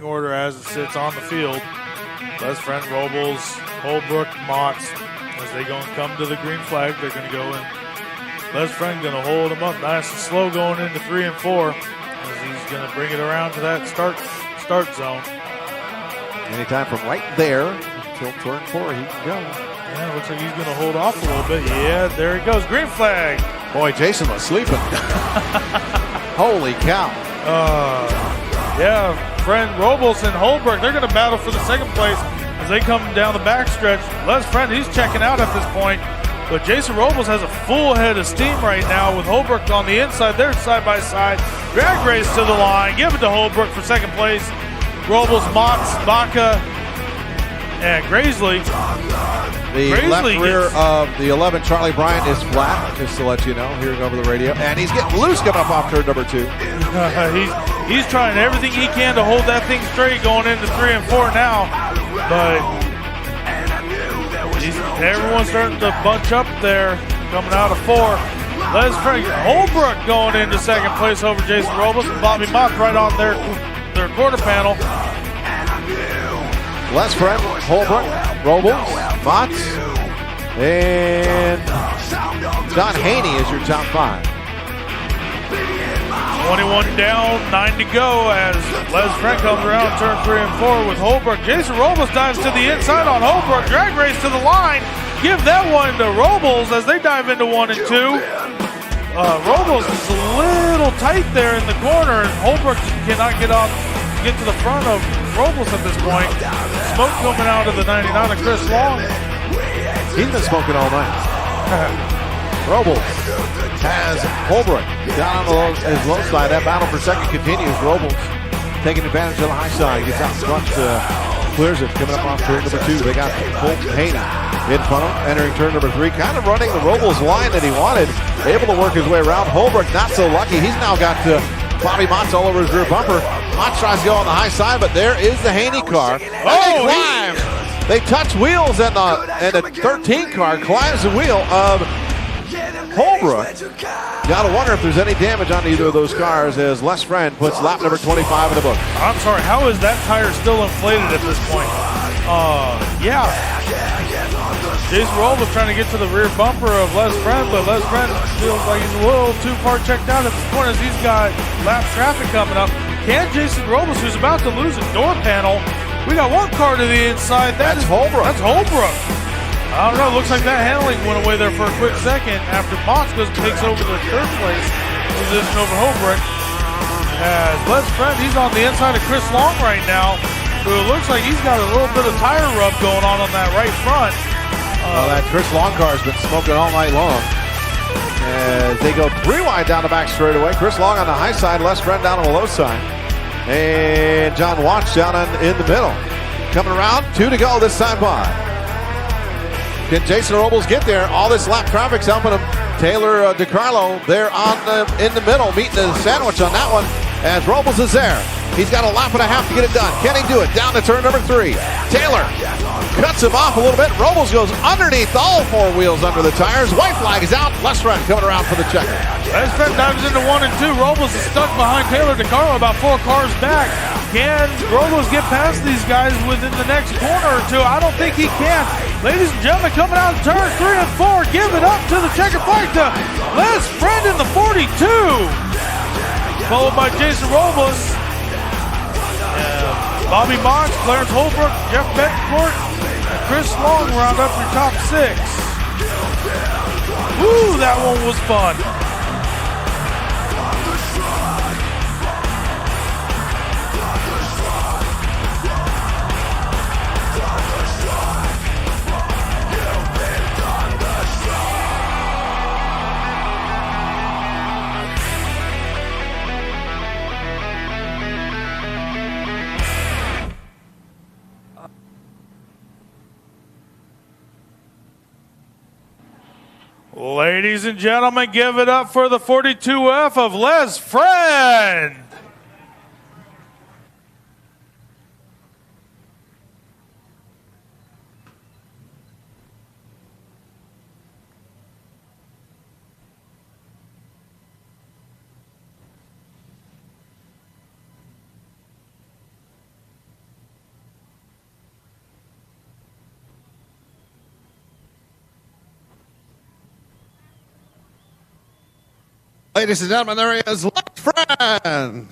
order as it sits on the field. Les Friend, Robles, Holbrook, Motts, as they go and come to the green flag, they're going to go and Les Friend going to hold them up nice and slow going into 3 and 4 as he's going to bring it around to that start zone. Anytime from right there until turn 4, he can go. Yeah, looks like he's going to hold off a little bit. Yeah, there he goes. Green flag. Boy, Jason was sleeping. Holy cow. Yeah, Friend, Robles, and Holbrook, they're going to battle for the second place as they come down the backstretch. Les Friend, he's checking out at this point. But Jason Robles has a full head of steam right now with Holbrook on the inside. They're side by side. Drag race to the line. Give it to Holbrook for second place. Robles, Motts, Baca, and Graisley. The left rear of the 11, Charlie Bryant, is flat, just to let you know, hearing over the radio. And he's getting loose coming up off turn number 2. He's trying everything he can to hold that thing straight going into 3 and 4 now. But everyone's starting to bunch up there coming out of 4. Les Friend, Holbrook going into second place over Jason Robles, and Bobby Mott right on their quarter panel. Les Friend, Holbrook, Robles, Motts, and John Haney is your top 5. 21 down, 9 to go as Les Friend comes around turn 3 and 4 with Holbrook. Jason Robles dives to the inside on Holbrook. Drag race to the line. Give that one to Robles as they dive into 1 and 2. Robles is a little tight there in the corner, and Holbrook cannot get to the front of Robles at this point. Smoke coming out of the 99 of Chris Long. He's been smoking all night. Robles has Holbrook down on his low side. That battle for second continues. Robles taking advantage of the high side. Gets out in front, clears it. Coming up off turn number 2. They got Colton Haney in front of him, entering turn number 3. Kind of running the Robles line that he wanted. Able to work his way around. Holbrook not so lucky. He's now got Bobby Motts all over his rear bumper. Motts tries to go on the high side, but there is the Haney car. They touch wheels, and the 13 car climbs the wheel of Holbrook. You gotta wonder if there's any damage on either of those cars as Les Friend puts lap number 25 in the book. I'm sorry, how is that tire still inflated at this point? Yeah. Jason Robles trying to get to the rear bumper of Les Friend, but Les Friend feels like he's a little too far checked out at this point as he's got lap traffic coming up. Can Jason Robles, who's about to lose a door panel, we got one car to the inside. That's Holbrook. That's Holbrook. I don't know, looks like that handling went away there for a quick second after Motts goes and takes over the third place position over Holbrook. As Les Friend, he's on the inside of Chris Long right now, who looks like he's got a little bit of tire rub going on that right front. That Chris Long car has been smoking all night long. As they go 3 wide down the back straightaway. Chris Long on the high side, Les Friend down on the low side. And John Watts down in the middle. Coming around, 2 to go this time by. Can Jason Robles get there? All this lap traffic's helping him. Taylor DiCarlo there in the middle, meeting the sandwich on that one as Robles is there. He's got a lap and a half to get it done. Can he do it? Down to turn number 3. Taylor cuts him off a little bit. Robles goes underneath all 4 wheels under the tires. White flag is out. Les Friend coming around for the checker. Les Friend dives into 1 and 2. Robles is stuck behind Taylor DiCarlo about 4 cars back. Can Robles get past these guys within the next corner or 2? I don't think he can. Ladies and gentlemen, coming out of turn 3 and 4, give it up to the checker flag to Les Friend in the 42. Followed by Jason Robles. Bobby Motts, Clarence Holbrook, Jeff Betancourt, and Chris Long round up your top 6. Woo, that one was fun. Ladies and gentlemen, give it up for the 42F of Les Friend. Ladies and gentlemen, there is Les Friend.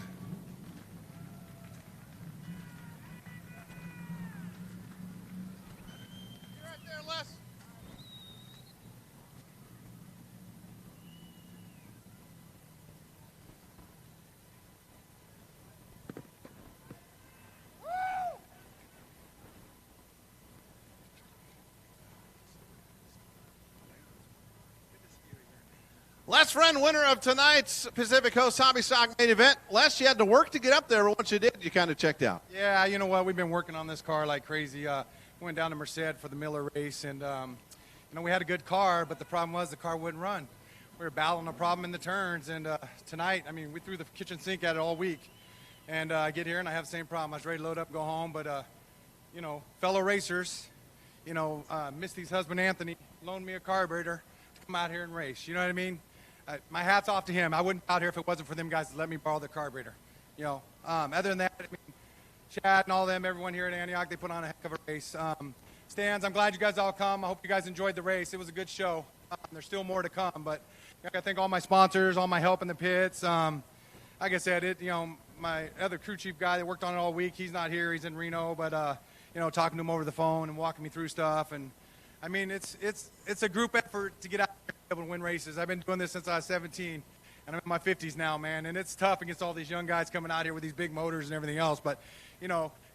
Les Friend, winner of tonight's Pacific Coast Hobby Stock main event. Les, you had to work to get up there, but once you did, you kind of checked out. Yeah, you know what? We've been working on this car like crazy. Went down to Merced for the Miller race, and we had a good car, but the problem was the car wouldn't run. We were battling a problem in the turns, and tonight, we threw the kitchen sink at it all week. And I get here, and I have the same problem. I was ready to load up and go home, but, fellow racers, Misty's husband, Anthony, loaned me a carburetor to come out here and race. You know what I mean? My hat's off to him. I wouldn't be out here if it wasn't for them guys to let me borrow the carburetor. Other than that, Chad and all them, everyone here at Antioch, they put on a heck of a race. Stans, I'm glad you guys all come. I hope you guys enjoyed the race. It was a good show. There's still more to come, but I got to thank all my sponsors, all my help in the pits. Like I said, my other crew chief guy that worked on it all week, he's not here. He's in Reno, but talking to him over the phone and walking me through stuff. And it's a group effort to get out there and be able to win races. I've been doing this since I was 17, and I'm in my 50s now, man. And it's tough against all these young guys coming out here with these big motors and everything else. But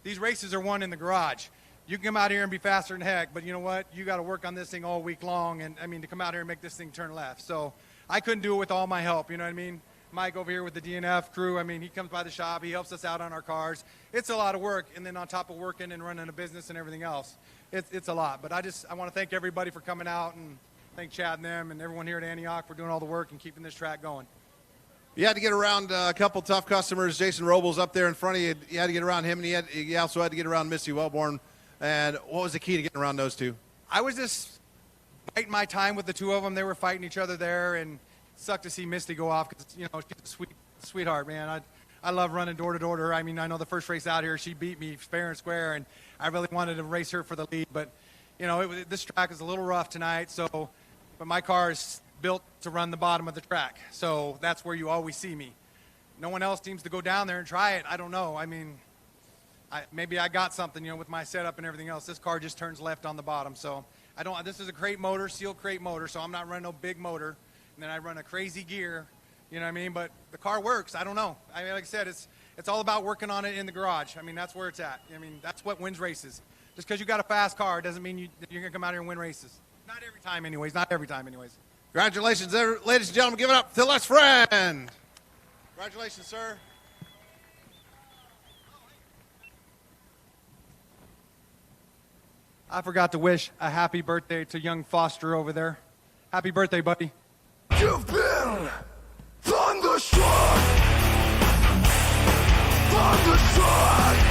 these races are won in the garage. You can come out here and be faster than heck, but you know what? You got to work on this thing all week long, and to come out here and make this thing turn left. So I couldn't do it with all my help. You know what I mean? Mike over here with the DNF crew. He comes by the shop. He helps us out on our cars. It's a lot of work, and then on top of working and running a business and everything else, it's a lot. But I want to thank everybody for coming out, and thank Chad and them and everyone here at Antioch for doing all the work and keeping this track going. You had to get around a couple tough customers. Jason Robles up there in front of you. You had to get around him, and you also had to get around Misty Wellborn. And what was the key to getting around those two? I was just fighting my time with the two of them. They were fighting each other there, and it sucked to see Misty go off because, she's a sweetheart, man. I love running door to door to her. I know the first race out here, she beat me fair and square, and I really wanted to race her for the lead. But, this track is a little rough tonight, but my car is built to run the bottom of the track. So that's where you always see me. No one else seems to go down there and try it. I don't know. Maybe I got something, with my setup and everything else. This car just turns left on the bottom. So this is a crate motor, sealed crate motor, so I'm not running no big motor. And then I run a crazy gear, but the car works. I don't know. Like I said, it's all about working on it in the garage. That's where it's at. That's what wins races. Just because you got a fast car doesn't mean you're going to come out here and win races. Not every time anyways. Congratulations, ladies and gentlemen. Give it up to Les Friend. Congratulations, sir. I forgot to wish a happy birthday to young Foster over there. Happy birthday, buddy. You've been thunderstruck, thunderstruck.